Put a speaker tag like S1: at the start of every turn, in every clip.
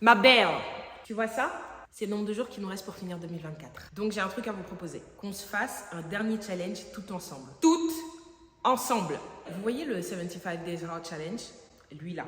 S1: Ma belle, tu vois ça? C'est le nombre de jours qu'il nous reste pour finir 2024. Donc j'ai un truc à vous proposer. Qu'on se fasse un dernier challenge tout ensemble. Toutes ensemble. Vous voyez le 75 Days Hard Challenge? Lui là.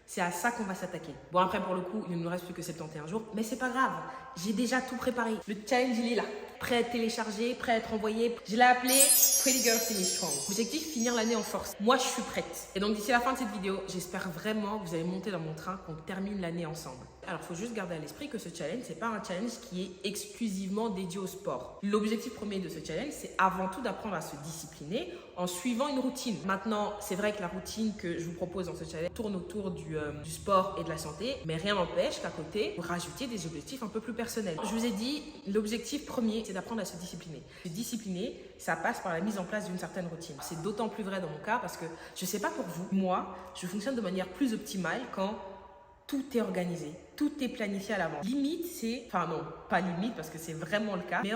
S1: C'est à ça qu'on va s'attaquer. Bon après pour le coup, il ne nous reste plus que 71 jours. Mais c'est pas grave. J'ai déjà tout préparé. Le challenge il est là. Prêt à être téléchargé, prêt à être envoyé. Je l'ai appelé Pretty Girl Finish Strong. Objectif, finir l'année en force. Moi je suis prête. Et donc d'ici la fin de cette vidéo, j'espère vraiment que vous allez monter dans mon train, qu'on termine l'année ensemble. Alors, il faut juste garder à l'esprit que ce challenge, c'est pas un challenge qui est exclusivement dédié au sport. L'objectif premier de ce challenge, c'est avant tout d'apprendre à se discipliner en suivant une routine. Maintenant, c'est vrai que la routine que je vous propose dans ce challenge tourne autour du sport et de la santé, mais rien n'empêche qu'à côté, vous rajoutiez des objectifs un peu plus personnels. Je vous ai dit, l'objectif premier, c'est d'apprendre à se discipliner. Se discipliner, ça passe par la mise en place d'une certaine routine. C'est d'autant plus vrai dans mon cas parce que, je sais pas pour vous, moi, je fonctionne de manière plus optimale quand tout est organisé, tout est planifié à l'avance. Limite, c'est... Enfin non, pas limite parce que c'est vraiment le cas. Mes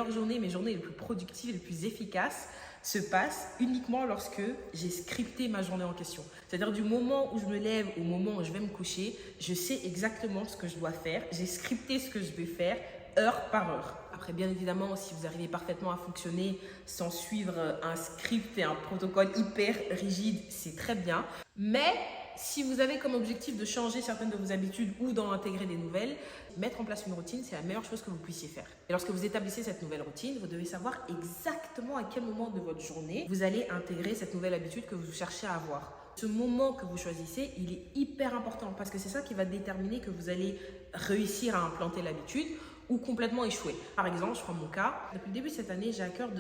S1: journées les plus productives, les plus efficaces se passent uniquement lorsque j'ai scripté ma journée en question. C'est-à-dire du moment où je me lève au moment où je vais me coucher, je sais exactement ce que je dois faire. J'ai scripté ce que je vais faire heure par heure. Après, bien évidemment, si vous arrivez parfaitement à fonctionner sans suivre un script et un protocole hyper rigide, c'est très bien. Mais si vous avez comme objectif de changer certaines de vos habitudes ou d'en intégrer des nouvelles, mettre en place une routine, c'est la meilleure chose que vous puissiez faire. Et lorsque vous établissez cette nouvelle routine, vous devez savoir exactement à quel moment de votre journée vous allez intégrer cette nouvelle habitude que vous cherchez à avoir. Ce moment que vous choisissez, il est hyper important parce que c'est ça qui va déterminer que vous allez réussir à implanter l'habitude ou complètement échouer. Par exemple, je prends mon cas. Depuis le début de cette année, j'ai à cœur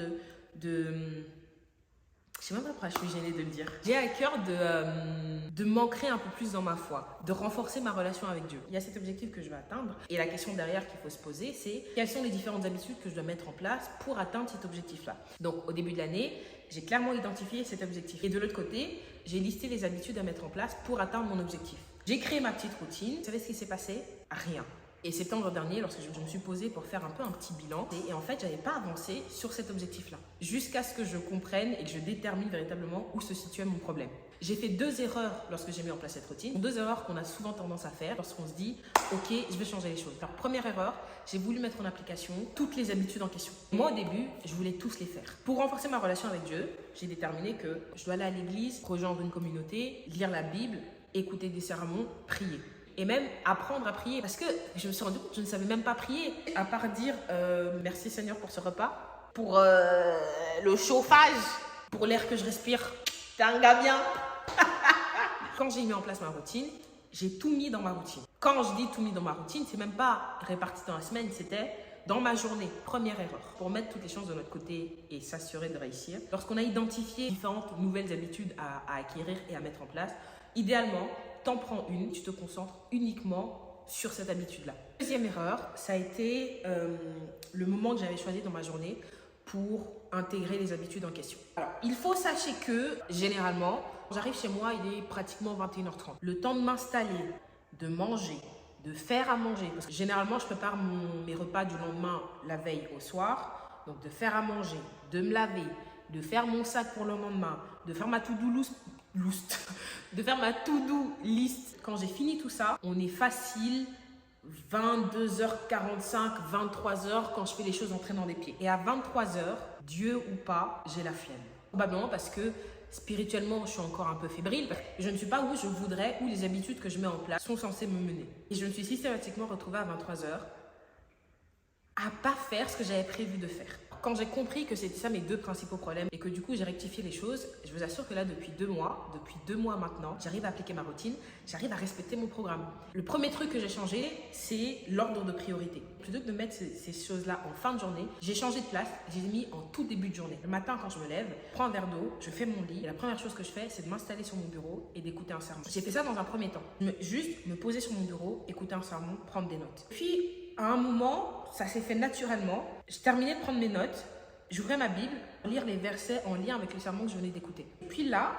S1: je sais même pas pourquoi je suis gênée de le dire. J'ai à cœur de m'ancrer un peu plus dans ma foi, de renforcer ma relation avec Dieu. Il y a cet objectif que je vais atteindre et la question derrière qu'il faut se poser, c'est quelles sont les différentes habitudes que je dois mettre en place pour atteindre cet objectif-là. Donc au début de l'année, j'ai clairement identifié cet objectif. Et de l'autre côté, j'ai listé les habitudes à mettre en place pour atteindre mon objectif. J'ai créé ma petite routine. Vous savez ce qui s'est passé? Rien. Et septembre dernier, lorsque je me suis posée pour faire un peu un petit bilan, et en fait, j'avais pas avancé sur cet objectif-là, jusqu'à ce que je comprenne et que je détermine véritablement où se situait mon problème. J'ai fait 2 erreurs lorsque j'ai mis en place cette routine, 2 erreurs qu'on a souvent tendance à faire lorsqu'on se dit « Ok, je vais changer les choses ». Alors, première erreur, j'ai voulu mettre en application toutes les habitudes en question. Moi, au début, je voulais tous les faire. Pour renforcer ma relation avec Dieu, j'ai déterminé que je dois aller à l'église, rejoindre une communauté, lire la Bible, écouter des sermons, prier. Et même apprendre à prier. Parce que je me suis rendu compte que je ne savais même pas prier. À part dire merci Seigneur pour ce repas, pour le chauffage, pour l'air que je respire. T'es un gars bien. Quand j'ai mis en place ma routine, j'ai tout mis dans ma routine. Quand je dis tout mis dans ma routine, c'est même pas réparti dans la semaine, c'était dans ma journée. Première erreur. Pour mettre toutes les chances de notre côté et s'assurer de réussir, lorsqu'on a identifié différentes nouvelles habitudes à acquérir et à mettre en place, idéalement, t'en prends une, tu te concentres uniquement sur cette habitude-là. Deuxième erreur, ça a été le moment que j'avais choisi dans ma journée pour intégrer les habitudes en question. Alors, il faut sachez que, généralement, quand j'arrive chez moi, il est pratiquement 21h30. Le temps de m'installer, de manger, de faire à manger, parce que généralement, je prépare mes repas du lendemain la veille au soir, donc de faire à manger, de me laver, de faire mon sac pour le lendemain, de faire ma to-do list. Quand j'ai fini tout ça, on est facile 22h45, 23h quand je fais les choses en traînant des pieds. Et à 23h, Dieu ou pas, j'ai la flemme. Probablement parce que spirituellement, je suis encore un peu fébrile. Je ne suis pas où je voudrais, où les habitudes que je mets en place sont censées me mener. Et je me suis systématiquement retrouvée à 23h à pas faire ce que j'avais prévu de faire. Quand j'ai compris que c'était ça mes 2 principaux problèmes et que du coup j'ai rectifié les choses, je vous assure que là depuis 2 mois maintenant, j'arrive à appliquer ma routine, j'arrive à respecter mon programme. Le premier truc que j'ai changé, c'est l'ordre de priorité. Plutôt que de mettre ces choses-là en fin de journée, j'ai changé de place, j'ai mis en tout début de journée. Le matin quand je me lève, je prends un verre d'eau, je fais mon lit et la première chose que je fais, c'est de m'installer sur mon bureau et d'écouter un sermon. J'ai fait ça dans un premier temps. Juste me poser sur mon bureau, écouter un sermon, prendre des notes. Puis à un moment, ça s'est fait naturellement. Je terminais de prendre mes notes, j'ouvrais ma Bible, lire les versets en lien avec le sermon que je venais d'écouter. Et puis là,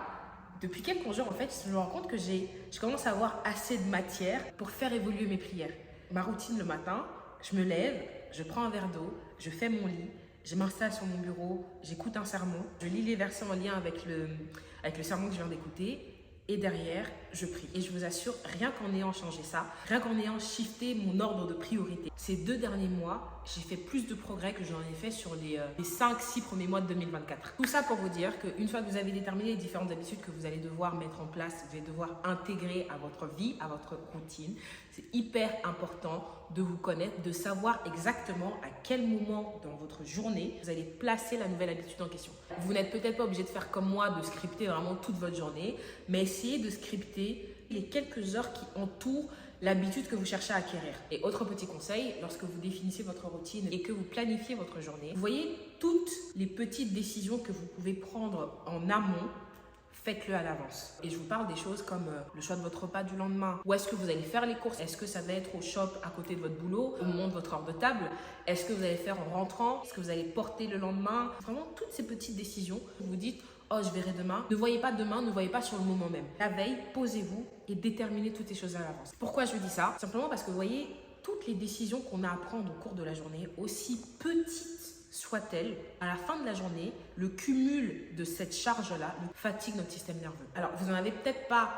S1: depuis quelques jours, en fait, je me rends compte que je commence à avoir assez de matière pour faire évoluer mes prières. Ma routine le matin, je me lève, je prends un verre d'eau, je fais mon lit, je m'installe sur mon bureau, j'écoute un sermon, je lis les versets en lien avec le sermon que je viens d'écouter. Et derrière, je prie. Et je vous assure, rien qu'en ayant changé ça, rien qu'en ayant shifté mon ordre de priorité, ces 2 derniers mois, j'ai fait plus de progrès que j'en ai fait sur les 5-6 premiers mois de 2024. Tout ça pour vous dire qu'une fois que vous avez déterminé les différentes habitudes que vous allez devoir mettre en place, vous allez devoir intégrer à votre vie, à votre routine, c'est hyper important de vous connaître, de savoir exactement à quel moment dans votre journée vous allez placer la nouvelle habitude en question. Vous n'êtes peut-être pas obligé de faire comme moi, de scripter vraiment toute votre journée, mais essayez de scripter les quelques heures qui entourent l'habitude que vous cherchez à acquérir. Et autre petit conseil, lorsque vous définissez votre routine et que vous planifiez votre journée, vous voyez toutes les petites décisions que vous pouvez prendre en amont, faites-le à l'avance. Et je vous parle des choses comme le choix de votre repas du lendemain. Où est-ce que vous allez faire les courses? Est-ce que ça va être au shop à côté de votre boulot, au moment de votre heure de table? Est-ce que vous allez faire en rentrant? Est-ce que vous allez porter le lendemain? Vraiment, toutes ces petites décisions, vous vous dites, oh, je verrai demain. Ne voyez pas demain, ne voyez pas sur le moment même. La veille, posez-vous et déterminez toutes ces choses à l'avance. Pourquoi je vous dis ça? Simplement parce que vous voyez, toutes les décisions qu'on a à prendre au cours de la journée, aussi petites soit-elle, à la fin de la journée, le cumul de cette charge-là fatigue notre système nerveux. Alors, vous n'en avez peut-être pas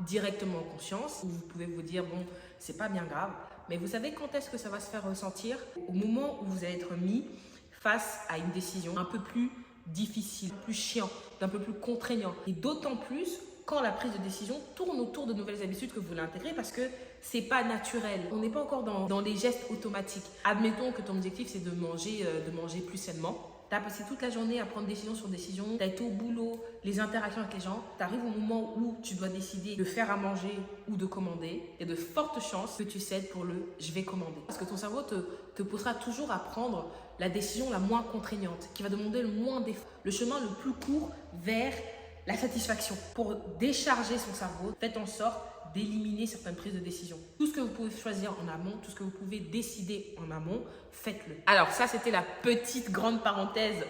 S1: directement conscience, ou vous pouvez vous dire, bon, c'est pas bien grave, mais vous savez quand est-ce que ça va se faire ressentir? Au moment où vous allez être mis face à une décision un peu plus difficile, plus chiant, un peu plus contraignant. Et d'autant plus quand la prise de décision tourne autour de nouvelles habitudes que vous voulez intégrer parce que c'est pas naturel. On n'est pas encore dans les gestes automatiques. Admettons que ton objectif c'est de manger plus sainement. Tu as passé toute la journée à prendre décision sur décision, tu as été au boulot, les interactions avec les gens, tu arrives au moment où tu dois décider de faire à manger ou de commander, il y a de fortes chances que tu cèdes pour le « je vais commander ». Parce que ton cerveau te poussera toujours à prendre la décision la moins contraignante, qui va demander le moins d'efforts, le chemin le plus court vers la satisfaction. Pour décharger son cerveau, faites en sorte d'éliminer certaines prises de décision. Tout ce que vous pouvez choisir en amont, tout ce que vous pouvez décider en amont, faites-le. Alors ça, c'était la petite grande parenthèse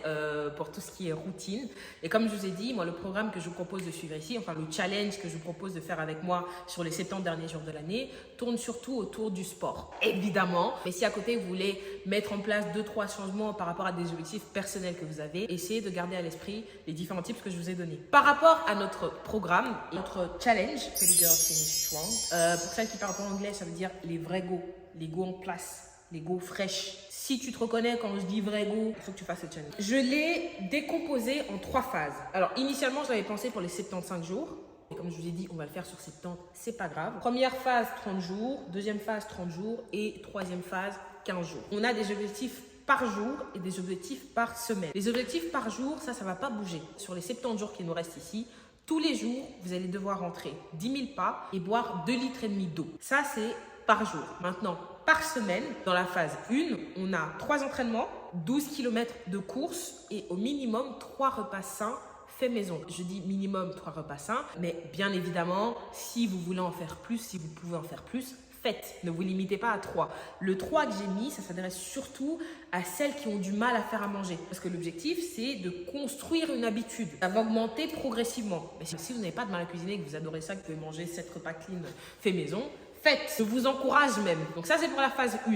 S1: pour tout ce qui est routine. Et comme je vous ai dit, moi, le programme que je vous propose de suivre ici, enfin le challenge que je vous propose de faire avec moi sur les 70 derniers jours de l'année, tourne surtout autour du sport, évidemment. Mais si à côté, vous voulez mettre en place 2-3 changements par rapport à des objectifs personnels que vous avez, essayez de garder à l'esprit les différents tips que je vous ai donnés. Par rapport à notre programme, notre challenge, Pretty Girl Finish Strong, pour celles qui parlent en anglais, ça veut dire les vrais go, les go en place, les go fraîches. Si tu te reconnais quand je dis vrai go, il faut que tu fasses ce challenge. Je l'ai décomposé en 3 phases. Alors, initialement, je l'avais pensé pour les 75 jours. Et comme je vous ai dit, on va le faire sur 70, c'est pas grave. Première phase, 30 jours. Deuxième phase, 30 jours. Et troisième phase, 15 jours. On a des objectifs par jour et des objectifs par semaine. Les objectifs par jour, ça va pas bouger. Sur les 70 jours qui nous restent ici, tous les jours, vous allez devoir rentrer 10 000 pas et boire 2,5 litres d'eau. Ça, c'est par jour. Maintenant, par semaine, dans la phase 1, on a 3 entraînements, 12 km de course et au minimum 3 repas sains faits maison. Je dis minimum 3 repas sains, mais bien évidemment, si vous voulez en faire plus, si vous pouvez en faire plus, faites. Ne vous limitez pas à 3. Le 3 que j'ai mis, ça s'adresse surtout à celles qui ont du mal à faire à manger. Parce que l'objectif, c'est de construire une habitude. Ça va augmenter progressivement. Mais si vous n'avez pas de mal à cuisiner et que vous adorez ça, que vous pouvez manger 7 repas clean faits maison, faites. Je vous encourage même. Donc ça, c'est pour la phase 1.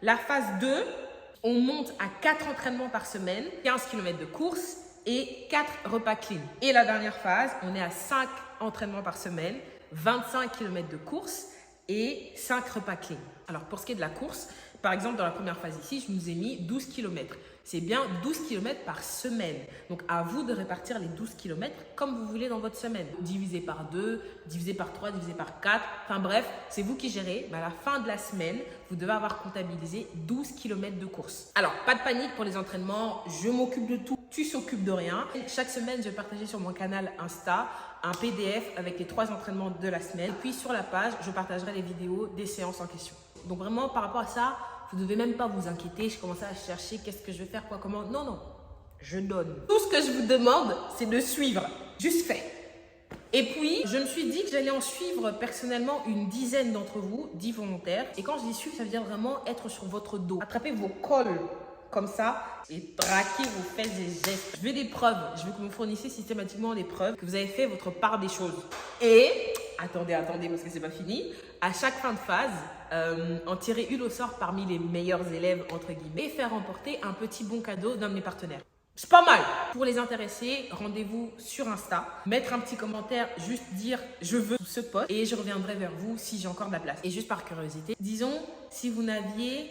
S1: La phase 2, on monte à 4 entraînements par semaine, 15 km de course et 4 repas clean. Et la dernière phase, on est à 5 entraînements par semaine, 25 km de course et 5 repas clean. Alors, pour ce qui est de la course, par exemple, dans la première phase ici, je nous ai mis 12 km. C'est bien 12 km par semaine. Donc, à vous de répartir les 12 km comme vous voulez dans votre semaine. Divisé par 2, divisé par 3, divisé par 4. Enfin bref, c'est vous qui gérez. Mais à la fin de la semaine, vous devez avoir comptabilisé 12 km de course. Alors, pas de panique pour les entraînements. Je m'occupe de tout. Tu s'occupes de rien. Chaque semaine, je vais partager sur mon canal Insta un PDF avec les 3 entraînements de la semaine. Et puis, sur la page, je partagerai les vidéos des séances en question. Donc, vraiment, par rapport à ça, vous ne devez même pas vous inquiéter. Je commençais à chercher qu'est-ce que je vais faire, quoi, comment. Non, non, je donne. Tout ce que je vous demande, c'est de suivre. Juste fait. Et puis, je me suis dit que j'allais en suivre personnellement une dizaine d'entre vous, 10 volontaires. Et quand je dis suivre, ça veut dire vraiment être sur votre dos. Attrapez vos cols comme ça et braquez vos fesses et gestes. Je veux des preuves. Je veux que vous me fournissiez systématiquement des preuves que vous avez fait votre part des choses. Et, attendez, parce que c'est pas fini. À chaque fin de phase, en tirer une au sort parmi les meilleurs élèves, entre guillemets, et faire remporter un petit bon cadeau d'un de mes partenaires. C'est pas mal. Pour les intéressés, rendez-vous sur Insta. Mettre un petit commentaire, juste dire je veux ce post et je reviendrai vers vous si j'ai encore de la place. Et juste par curiosité, disons, si vous n'aviez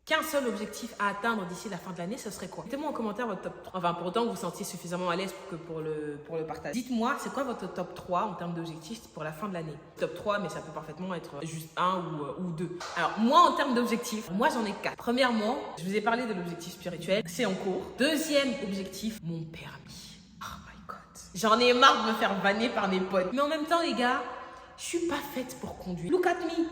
S1: qu'un seul objectif à atteindre d'ici la fin de l'année, ce serait quoi? Mettez-moi en commentaire votre top 3. Enfin, pour autant que vous vous sentiez suffisamment à l'aise pour le partage. Dites-moi, c'est quoi votre top 3 en termes d'objectifs pour la fin de l'année? Top 3, mais ça peut parfaitement être juste un ou deux. Alors, moi, en termes d'objectifs, moi, j'en ai 4. Premièrement, je vous ai parlé de l'objectif spirituel. C'est en cours. Deuxième objectif, mon permis. Oh my God. J'en ai marre de me faire vanner par mes potes. Mais en même temps, les gars, je suis pas faite pour conduire. Look at me.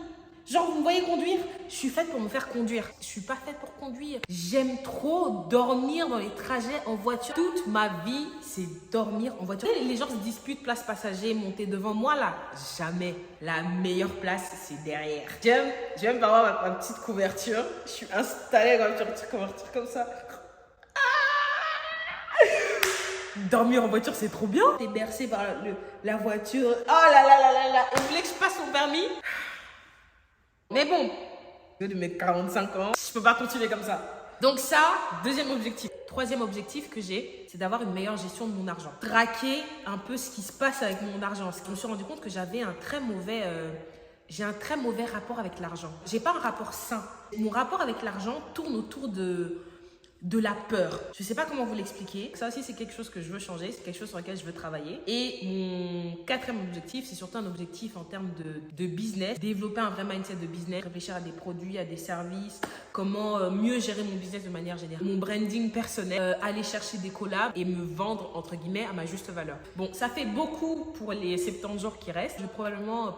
S1: Genre, vous me voyez conduire? Je suis faite pour me faire conduire. Je suis pas faite pour conduire. J'aime trop dormir dans les trajets en voiture. Toute ma vie, c'est dormir en voiture. Les gens se disputent place passager, monter devant moi là. Jamais. La meilleure place, c'est derrière. J'aime avoir ma petite couverture. Je suis installée avec ma petite couverture comme ça. Dormir en voiture, c'est trop bien. T'es bercé par la voiture. Oh là là là là là. Et vous voulez que je passe mon permis? Mais bon, de mes 45 ans, je peux pas continuer comme ça. Donc ça, deuxième objectif. Troisième objectif que j'ai, c'est d'avoir une meilleure gestion de mon argent. Traquer un peu ce qui se passe avec mon argent. Je me suis rendu compte que j'avais un très mauvais rapport avec l'argent. J'ai pas un rapport sain. Mon rapport avec l'argent tourne autour de la peur. Je sais pas comment vous l'expliquer. Ça aussi, c'est quelque chose que je veux changer. C'est quelque chose sur lequel je veux travailler. Et mon quatrième objectif, c'est surtout un objectif en termes de business. Développer un vrai mindset de business. Réfléchir à des produits, à des services. Comment mieux gérer mon business de manière générale. Mon branding personnel. Aller chercher des collabs et me vendre, entre guillemets, à ma juste valeur. Bon, ça fait beaucoup pour les 70 jours qui restent. Je vais probablement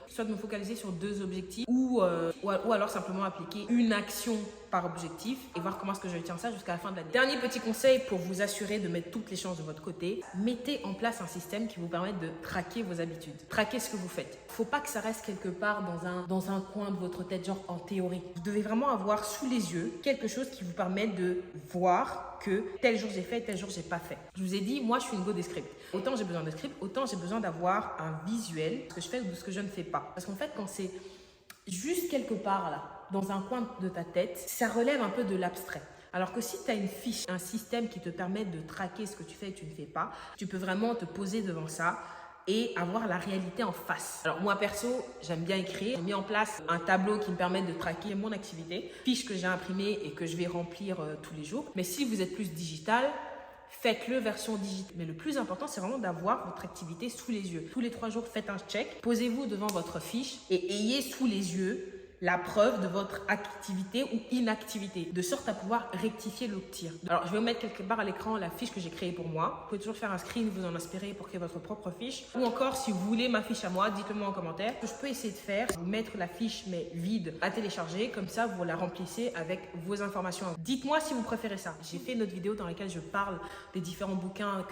S1: soit de me focaliser sur 2 objectifs ou alors simplement appliquer une action par objectif et voir comment est-ce que je tiens ça jusqu'à la fin de l'année. Dernier petit conseil pour vous assurer de mettre toutes les chances de votre côté, mettez en place un système qui vous permette de traquer vos habitudes, traquer ce que vous faites. Il ne faut pas que ça reste quelque part dans un coin de votre tête, genre en théorie. Vous devez vraiment avoir sous les yeux quelque chose qui vous permette de voir que tel jour j'ai fait, tel jour j'ai pas fait. Je vous ai dit, moi je suis une go des scripts. Autant j'ai besoin de scripts, autant j'ai besoin d'avoir un visuel de ce que je fais ou de ce que je ne fais pas. Parce qu'en fait, quand c'est juste quelque part là, dans un coin de ta tête, ça relève un peu de l'abstrait. Alors que si tu as une fiche, un système qui te permet de traquer ce que tu fais et tu ne fais pas, tu peux vraiment te poser devant ça et avoir la réalité en face. Alors moi perso, j'aime bien écrire. J'ai mis en place un tableau qui me permet de traquer mon activité, fiche que j'ai imprimée et que je vais remplir tous les jours. Mais si vous êtes plus digital, faites-le version digitale. Mais le plus important, c'est vraiment d'avoir votre activité sous les yeux. Tous les 3 jours, faites un check. Posez-vous devant votre fiche et ayez sous les yeux la preuve de votre activité ou inactivité, de sorte à pouvoir rectifier le tir. Alors, je vais vous mettre quelque part à l'écran la fiche que j'ai créée pour moi. Vous pouvez toujours faire un screen, vous en inspirer pour créer votre propre fiche. Ou encore, si vous voulez ma fiche à moi, dites-le moi en commentaire. Ce que je peux essayer de faire, vous mettre la fiche mais vide à télécharger. Comme ça, vous la remplissez avec vos informations. Dites-moi si vous préférez ça. J'ai fait une autre vidéo dans laquelle je parle des différents bouquins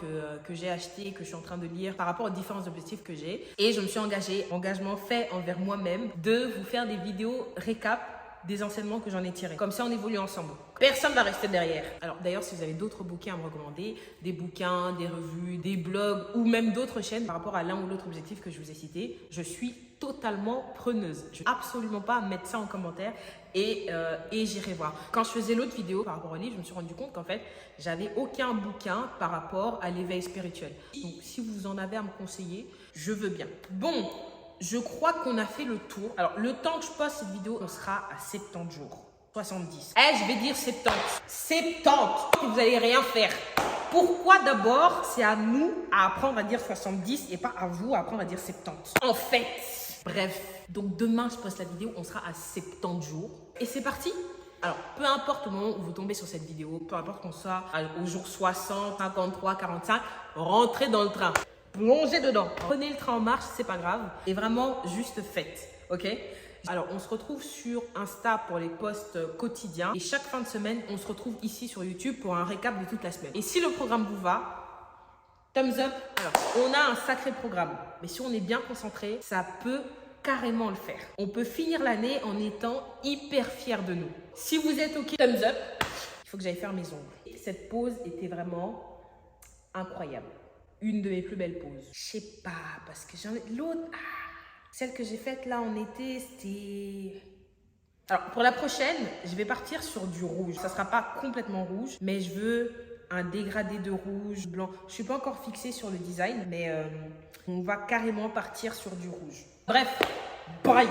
S1: que j'ai achetés, que je suis en train de lire par rapport aux différents objectifs que j'ai. Et je me suis engagée, engagement fait envers moi-même, de vous faire des vidéos récap des enseignements que j'en ai tirés. Comme ça, on évolue ensemble. Personne ne va rester derrière. Alors d'ailleurs, si vous avez d'autres bouquins à me recommander, des bouquins, des revues, des blogs ou même d'autres chaînes par rapport à l'un ou l'autre objectif que je vous ai cité, je suis totalement preneuse. Je ne vais absolument pas mettre ça en commentaire et j'irai voir. Quand je faisais l'autre vidéo par rapport au livre, je me suis rendu compte qu'en fait, j'avais aucun bouquin par rapport à l'éveil spirituel. Donc, si vous en avez à me conseiller, je veux bien. Bon, je crois qu'on a fait le tour. Alors, le temps que je poste cette vidéo, on sera à 70 jours. 70. Je vais dire 70. 70. Vous n'allez rien faire. Pourquoi d'abord, c'est à nous à apprendre à dire 70 et pas à vous à apprendre à dire 70. En fait, bref. Donc, demain, je poste la vidéo, on sera à 70 jours. Et c'est parti. Alors, peu importe le moment où vous tombez sur cette vidéo, peu importe qu'on soit au jour 60, 53, 45, rentrez dans le train. Plongez dedans. Prenez le train en marche, c'est pas grave. Et vraiment, juste faites. Ok? Alors, on se retrouve sur Insta pour les posts quotidiens. Et chaque fin de semaine, on se retrouve ici sur YouTube pour un récap de toute la semaine. Et si le programme vous va, thumbs up. Alors, on a un sacré programme. Mais si on est bien concentré, ça peut carrément le faire. On peut finir l'année en étant hyper fiers de nous. Si vous êtes ok, thumbs up. Il faut que j'aille faire mes ongles. Et cette pause était vraiment incroyable. Une de mes plus belles pauses. Je sais pas, parce que l'autre, celle que j'ai faite là en été, c'était... Alors, pour la prochaine, je vais partir sur du rouge. Ça sera pas complètement rouge, mais je veux un dégradé de rouge, blanc. Je suis pas encore fixée sur le design, mais on va carrément partir sur du rouge. Bref, bye!